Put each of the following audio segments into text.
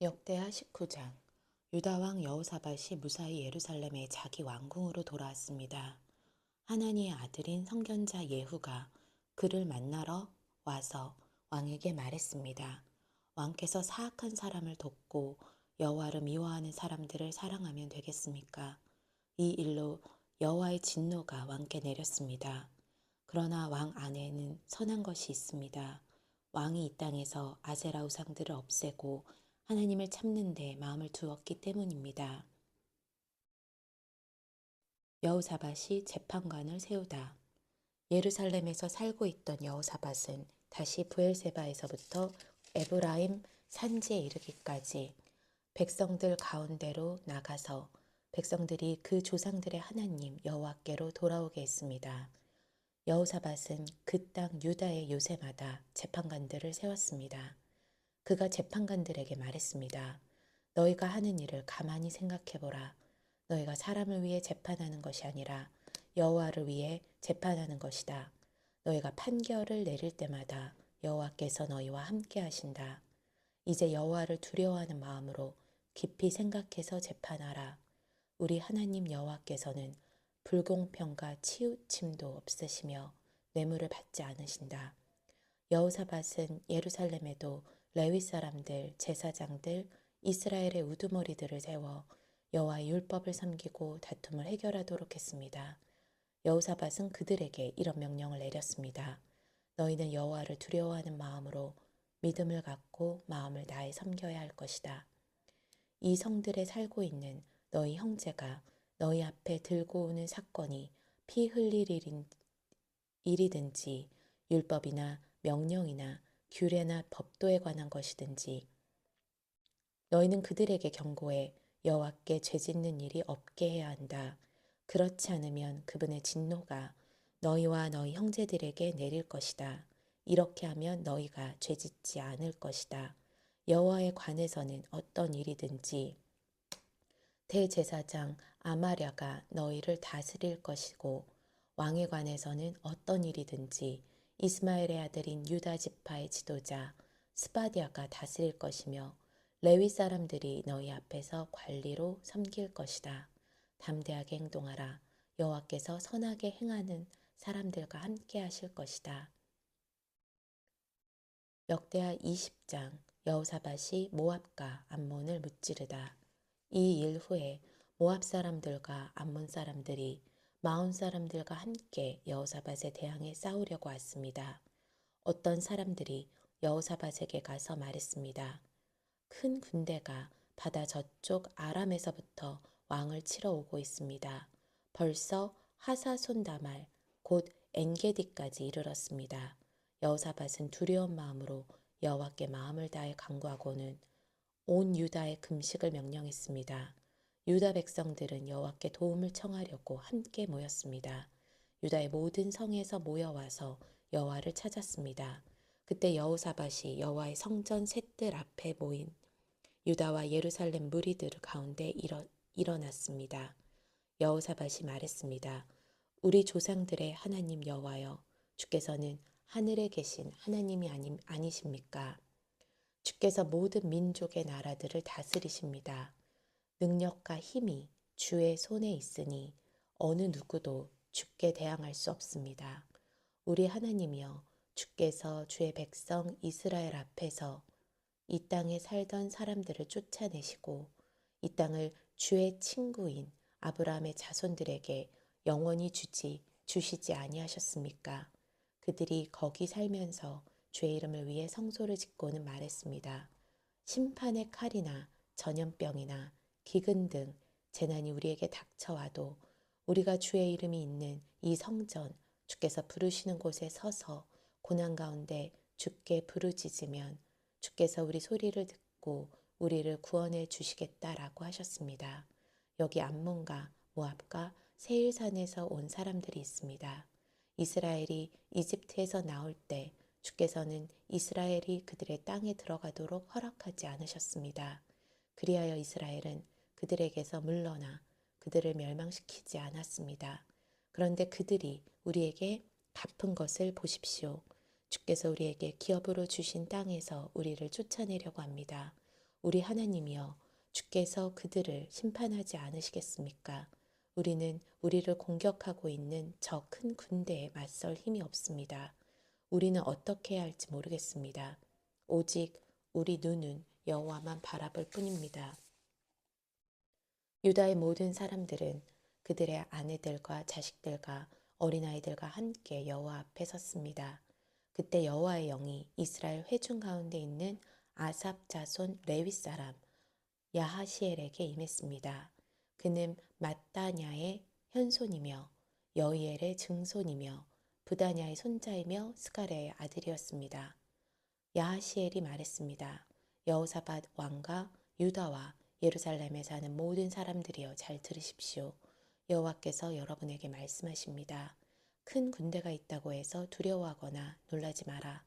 역대하 19장. 유다 왕 여호사밧이 무사히 예루살렘에 자기 왕궁으로 돌아왔습니다. 하나니의 아들인 선견자 예후가 그를 만나러 와서 왕에게 말했습니다. 왕께서 사악한 사람을 돕고 여호와를 미워하는 사람들을 사랑하면 되겠습니까? 이 일로 여호와의 진노가 왕께 내렸습니다. 그러나 왕 안에는 선한 것이 있습니다. 왕이 이 땅에서 아세라 우상들을 없애고 하나님을 찾는 데 마음을 두었기 때문입니다. 여호사밧이 재판관을 세우다. 예루살렘에서 살고 있던 여호사밧은 다시 브엘세바에서부터 에브라임 산지에 이르기까지 백성들 가운데로 나가서 백성들이 그 조상들의 하나님 여호와께로 돌아오게 했습니다. 여호사밧은 그 땅 유다의 요새마다 재판관들을 세웠습니다. 그가 재판관들에게 말했습니다. 너희가 하는 일을 가만히 생각해보라. 너희가 사람을 위해 재판하는 것이 아니라 여호와를 위해 재판하는 것이다. 너희가 판결을 내릴 때마다 여호와께서 너희와 함께 하신다. 이제 여호와를 두려워하는 마음으로 깊이 생각해서 재판하라. 우리 하나님 여호와께서는 불공평과 치우침도 없으시며 뇌물을 받지 않으신다. 여호사밧은 예루살렘에도 레위 사람들, 제사장들, 이스라엘의 우두머리들을 세워 여호와의 율법을 섬기고 다툼을 해결하도록 했습니다. 여호사밧은 그들에게 이런 명령을 내렸습니다. 너희는 여호와를 두려워하는 마음으로 믿음을 갖고 마음을 다해 섬겨야 할 것이다. 이 성들에 살고 있는 너희 형제가 너희 앞에 들고 오는 사건이 피 흘릴 일이든지 율법이나 명령이나 규례나 법도에 관한 것이든지 너희는 그들에게 경고해 여호와께 죄짓는 일이 없게 해야 한다. 그렇지 않으면 그분의 진노가 너희와 너희 형제들에게 내릴 것이다. 이렇게 하면 너희가 죄짓지 않을 것이다. 여호와에 관해서는 어떤 일이든지 대제사장 아마랴가 너희를 다스릴 것이고 왕에 관해서는 어떤 일이든지 이스마엘의 아들인 유다 지파의 지도자 스바디아가 다스릴 것이며 레위 사람들이 너희 앞에서 관리로 섬길 것이다. 담대하게 행동하라. 여호와께서 선하게 행하는 사람들과 함께 하실 것이다. 역대하 20장. 여호사밧이 모압과 암몬을 무찌르다. 이 일 후에 모압 사람들과 암몬 사람들이 마온 사람들과 함께 여호사밧에 대항해 싸우려고 왔습니다. 어떤 사람들이 여호사밧에게 가서 말했습니다. 큰 군대가 바다 저쪽 아람에서부터 왕을 치러 오고 있습니다. 벌써 하사손다말 곧 엔게디까지 이르렀습니다. 여호사밧은 두려운 마음으로 여호와께 마음을 다해 간구하고는 온 유다에 금식을 명령했습니다. 유다 백성들은 여호와께 도움을 청하려고 함께 모였습니다. 유다의 모든 성에서 모여와서 여호와를 찾았습니다. 그때 여호사밧이 여호와의 성전 셋들 앞에 모인 유다와 예루살렘 무리들 가운데 일어났습니다. 여호사밧이 말했습니다. 우리 조상들의 하나님 여호와여, 주께서는 하늘에 계신 하나님이 아니십니까? 주께서 모든 민족의 나라들을 다스리십니다. 능력과 힘이 주의 손에 있으니 어느 누구도 주께 대항할 수 없습니다. 우리 하나님이여, 주께서 주의 백성 이스라엘 앞에서 이 땅에 살던 사람들을 쫓아내시고 이 땅을 주의 친구인 아브라함의 자손들에게 영원히 주시지 아니하셨습니까? 그들이 거기 살면서 주의 이름을 위해 성소를 짓고는 말했습니다. 심판의 칼이나 전염병이나 기근 등 재난이 우리에게 닥쳐와도 우리가 주의 이름이 있는 이 성전 주께서 부르시는 곳에 서서 고난 가운데 주께 부르짖으면 주께서 우리 소리를 듣고 우리를 구원해 주시겠다라고 하셨습니다. 여기 암몬과 모압과 세일산에서 온 사람들이 있습니다. 이스라엘이 이집트에서 나올 때 주께서는 이스라엘이 그들의 땅에 들어가도록 허락하지 않으셨습니다. 그리하여 이스라엘은 그들에게서 물러나 그들을 멸망시키지 않았습니다. 그런데 그들이 우리에게 갚은 것을 보십시오. 주께서 우리에게 기업으로 주신 땅에서 우리를 쫓아내려고 합니다. 우리 하나님이여, 주께서 그들을 심판하지 않으시겠습니까? 우리는 우리를 공격하고 있는 저 큰 군대에 맞설 힘이 없습니다. 우리는 어떻게 해야 할지 모르겠습니다. 오직 우리 눈은 여호와만 바라볼 뿐입니다. 유다의 모든 사람들은 그들의 아내들과 자식들과 어린아이들과 함께 여호와 앞에 섰습니다. 그때 여호와의 영이 이스라엘 회중 가운데 있는 아삽 자손 레위 사람 야하시엘에게 임했습니다. 그는 mat다냐의 현손이며 여이엘의 증손이며 부다냐의 손자이며 스가랴의 아들이었습니다. 야하시엘이 말했습니다. 여호사밧 왕과 유다와 예루살렘에 사는 모든 사람들이여, 잘 들으십시오. 여호와께서 여러분에게 말씀하십니다. 큰 군대가 있다고 해서 두려워하거나 놀라지 마라.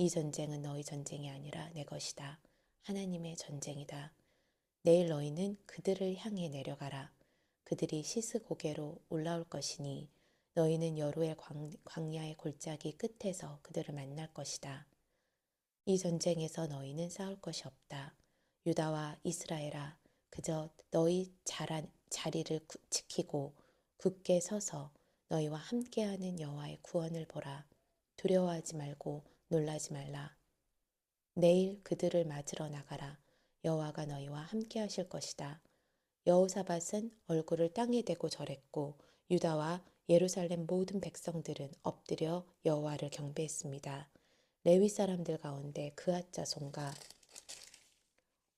이 전쟁은 너희 전쟁이 아니라 내 것이다. 하나님의 전쟁이다. 내일 너희는 그들을 향해 내려가라. 그들이 시스고개로 올라올 것이니 너희는 여로엘 광야의 골짜기 끝에서 그들을 만날 것이다. 이 전쟁에서 너희는 싸울 것이 없다. 유다와 이스라엘아, 그저 너희 자리를 지키고 굳게 서서 너희와 함께하는 여호와의 구원을 보라. 두려워하지 말고 놀라지 말라. 내일 그들을 맞으러 나가라. 여호와가 너희와 함께하실 것이다. 여호사밧은 얼굴을 땅에 대고 절했고 유다와 예루살렘 모든 백성들은 엎드려 여호와를 경배했습니다. 레위 사람들 가운데 그앗 자손과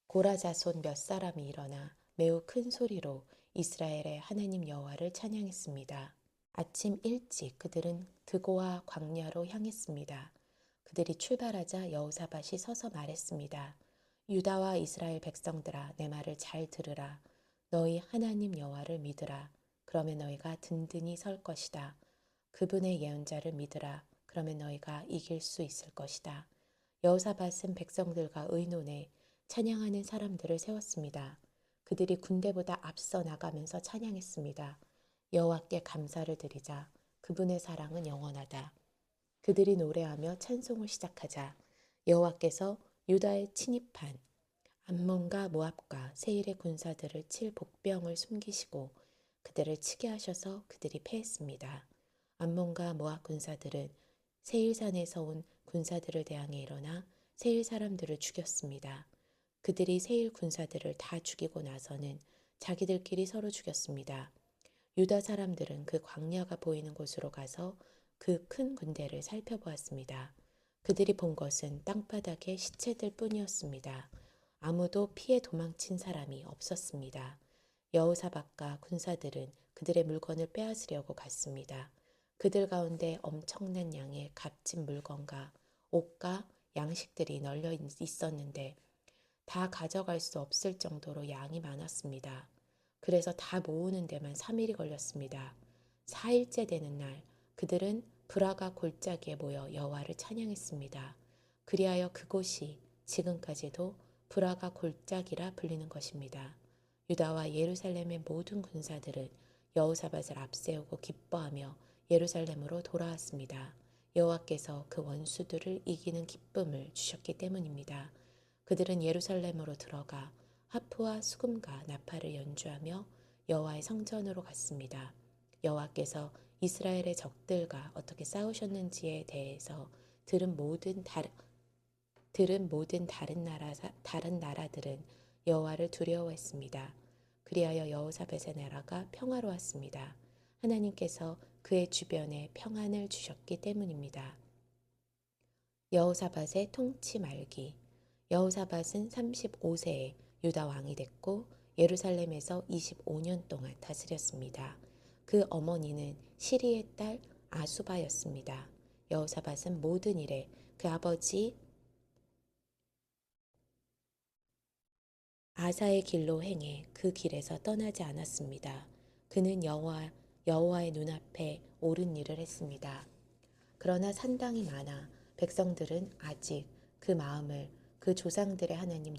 고라 자손 몇 사람이 일어나 매우 큰 소리로 이스라엘의 하나님 여호와를 찬양했습니다. 아침 일찍 그들은 드고와 광야로 향했습니다. 그들이 출발하자 여호사밧이 서서 말했습니다. 유다와 이스라엘 백성들아, 내 말을 잘 들으라. 너희 하나님 여호와를 믿으라. 그러면 너희가 든든히 설 것이다. 그분의 예언자를 믿으라. 그러면 너희가 이길 수 있을 것이다. 여호사밧은 백성들과 의논해 찬양하는 사람들을 세웠습니다. 그들이 군대보다 앞서 나가면서 찬양했습니다. 여호와께 감사를 드리자. 그분의 사랑은 영원하다. 그들이 노래하며 찬송을 시작하자 여호와께서 유다에 침입한 암몬과 모압과 세일의 군사들을 칠 복병을 숨기시고 그들을 치게 하셔서 그들이 패했습니다. 암몬과 모압 군사들은 세일산에서 온 군사들을 대항해 일어나 세일 사람들을 죽였습니다. 그들이 세일 군사들을 다 죽이고 나서는 자기들끼리 서로 죽였습니다. 유다 사람들은 그 광야가 보이는 곳으로 가서 그 큰 군대를 살펴보았습니다. 그들이 본 것은 땅바닥의 시체들 뿐이었습니다. 아무도 피해 도망친 사람이 없었습니다. 여호사밧과 군사들은 그들의 물건을 빼앗으려고 갔습니다. 그들 가운데 엄청난 양의 값진 물건과 옷과 양식들이 널려 있었는데 다 가져갈 수 없을 정도로 양이 많았습니다. 그래서 다 모으는 데만 3일이 걸렸습니다. 4일째 되는 날 그들은 브라가 골짜기에 모여 여호와를 찬양했습니다. 그리하여 그곳이 지금까지도 브라가 골짜기라 불리는 것입니다. 유다와 예루살렘의 모든 군사들은 여호사밧을 앞세우고 기뻐하며 예루살렘으로 돌아왔습니다. 여호와께서 그 원수들을 이기는 기쁨을 주셨기 때문입니다. 그들은 예루살렘으로 들어가 하프와 수금과 나팔을 연주하며 여호와의 성전으로 갔습니다. 여호와께서 이스라엘의 적들과 어떻게 싸우셨는지에 대해서 들은 모든 다른 나라들은 여호와를 두려워했습니다. 그리하여 여호사밧의 나라가 평화로웠습니다. 하나님께서 그의 주변에 평안을 주셨기 때문입니다. 여호사밧의 통치 말기. 여호사밧은 35세에 유다 왕이 됐고 예루살렘에서 25년 동안 다스렸습니다. 그 어머니는 시리의 딸 아수바였습니다. 여호사밧은 모든 일에 그 아버지 아사의 길로 행해 그 길에서 떠나지 않았습니다. 그는 여호와의 눈앞에 옳은 일을 했습니다. 그러나 산당이 많아 백성들은 아직 그 마음을 그 조상들의 하나님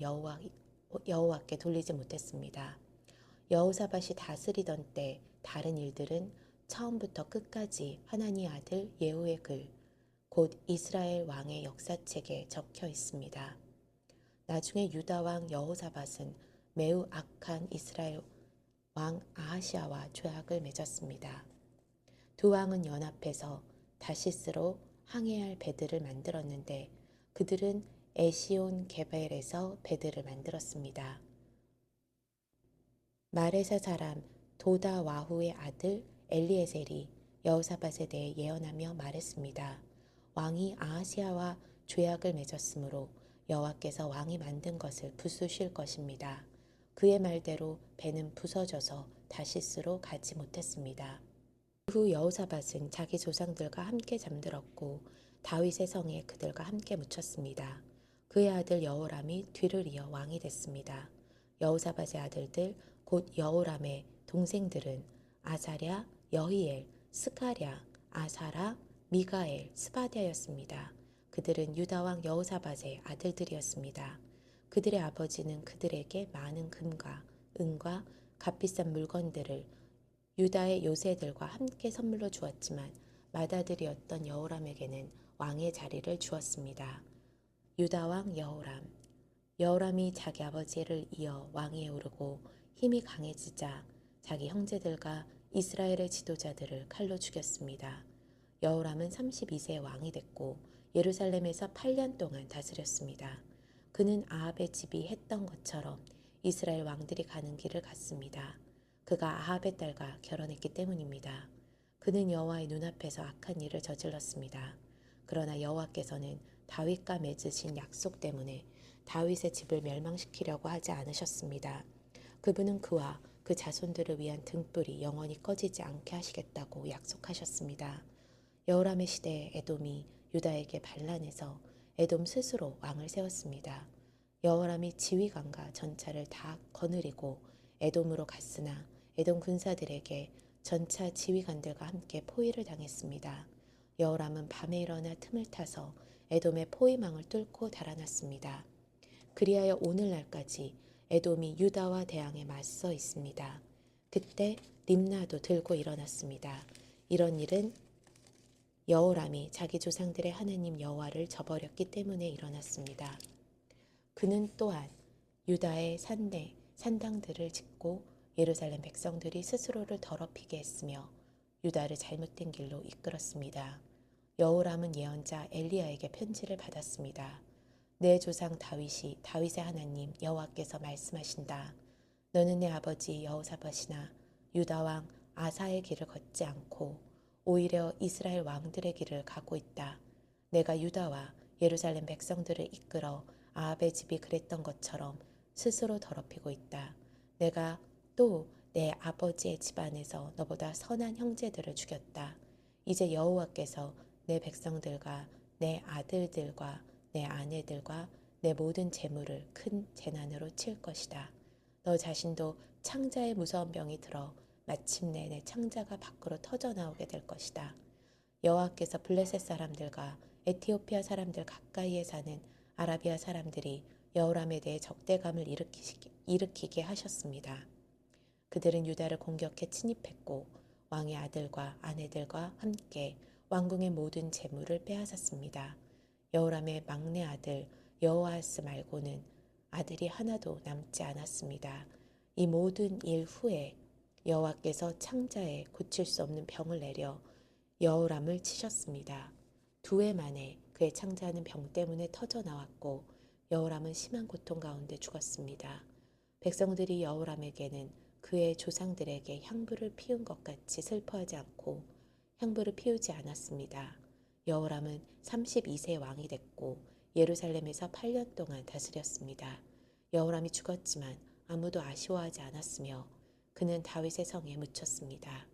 여호와께 돌리지 못했습니다. 여호사밧이 다스리던 때 다른 일들은 처음부터 끝까지 하나님의 아들 예후의 글, 곧 이스라엘 왕의 역사책에 적혀 있습니다. 나중에 유다 왕 여호사밧은 매우 악한 이스라엘 왕 아하시아와 조약을 맺었습니다. 두 왕은 연합해서 다시스로 항해할 배들을 만들었는데 그들은 에시온 게벨에서 배들을 만들었습니다. 마레사 사람 도다와후의 아들 엘리에셀이 여호사밧에 대해 예언하며 말했습니다. 왕이 아하시아와 조약을 맺었으므로 여호와께서 왕이 만든 것을 부수실 것입니다. 그의 말대로 배는 부서져서 다시스로 가지 못했습니다. 그 후 여호사밧은 자기 조상들과 함께 잠들었고 다윗의 성에 그들과 함께 묻혔습니다. 그의 아들 여호람이 뒤를 이어 왕이 됐습니다. 여호사밧의 아들들 곧 여호람의 동생들은 아사랴, 여히엘, 스가랴, 아사라, 미가엘, 스바디아였습니다. 그들은 유다 왕 여호사밧의 아들들이었습니다. 그들의 아버지는 그들에게 많은 금과 은과 값비싼 물건들을 유다의 요새들과 함께 선물로 주었지만 맏아들이었던 여호람에게는 왕의 자리를 주었습니다. 유다 왕 여호람. 여호람이 자기 아버지를 이어 왕위에 오르고 힘이 강해지자 자기 형제들과 이스라엘의 지도자들을 칼로 죽였습니다. 여호람은 32세 왕이 됐고 예루살렘에서 8년 동안 다스렸습니다. 그는 아합의 집이 했던 것처럼 이스라엘 왕들이 가는 길을 갔습니다. 그가 아합의 딸과 결혼했기 때문입니다. 그는 여호와의 눈앞에서 악한 일을 저질렀습니다. 그러나 여호와께서는 다윗과 맺으신 약속 때문에 다윗의 집을 멸망시키려고 하지 않으셨습니다. 그분은 그와 그 자손들을 위한 등불이 영원히 꺼지지 않게 하시겠다고 약속하셨습니다. 여호람의 시대에 에돔이 유다에게 반란해서 에돔 스스로 왕을 세웠습니다. 여호람이 지휘관과 전차를 다 거느리고 에돔으로 갔으나 에돔 군사들에게 전차 지휘관들과 함께 포위를 당했습니다. 여호람은 밤에 일어나 틈을 타서 에돔의 포위망을 뚫고 달아났습니다. 그리하여 오늘날까지 에돔이 유다와 대항에 맞서 있습니다. 그때 림나도 들고 일어났습니다. 이런 일은 여호람이 자기 조상들의 하나님 여호와를 저버렸기 때문에 일어났습니다. 그는 또한 유다의 산당들을 짓고 예루살렘 백성들이 스스로를 더럽히게 했으며 유다를 잘못된 길로 이끌었습니다. 여호람은 예언자 엘리야에게 편지를 받았습니다. 내 조상 다윗의 하나님 여호와께서 말씀하신다. 너는 내 아버지 여호사밧이나 유다 왕 아사의 길을 걷지 않고 오히려 이스라엘 왕들의 길을 가고 있다. 내가 유다와 예루살렘 백성들을 이끌어 아합의 집이 그랬던 것처럼 스스로 더럽히고 있다. 내가 또 내 아버지의 집안에서 너보다 선한 형제들을 죽였다. 이제 여호와께서 내 백성들과 내 아들들과 내 아내들과 내 모든 재물을 큰 재난으로 칠 것이다. 너 자신도 창자의 무서운 병이 들어 마침내 내 창자가 밖으로 터져 나오게 될 것이다. 여호와께서 블레셋 사람들과 에티오피아 사람들 가까이에 사는 아라비아 사람들이 여호람에 대해 적대감을 일으키게 하셨습니다. 그들은 유다를 공격해 침입했고 왕의 아들과 아내들과 함께 왕궁의 모든 재물을 빼앗았습니다. 여호람의 막내 아들 여호아스 말고는 아들이 하나도 남지 않았습니다. 이 모든 일 후에 여호와께서 창자에 고칠 수 없는 병을 내려 여호람을 치셨습니다. 2해 만에 그의 창자는 병 때문에 터져 나왔고 여호람은 심한 고통 가운데 죽었습니다. 백성들이 여호람에게는 그의 조상들에게 향불을 피운 것 같이 슬퍼하지 않고 향불을 피우지 않았습니다. 여호람은 32세 왕이 됐고 예루살렘에서 8년 동안 다스렸습니다. 여호람이 죽었지만 아무도 아쉬워하지 않았으며 그는 다윗의 성에 묻혔습니다.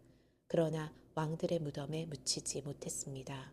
그러나 왕들의 무덤에 묻히지 못했습니다.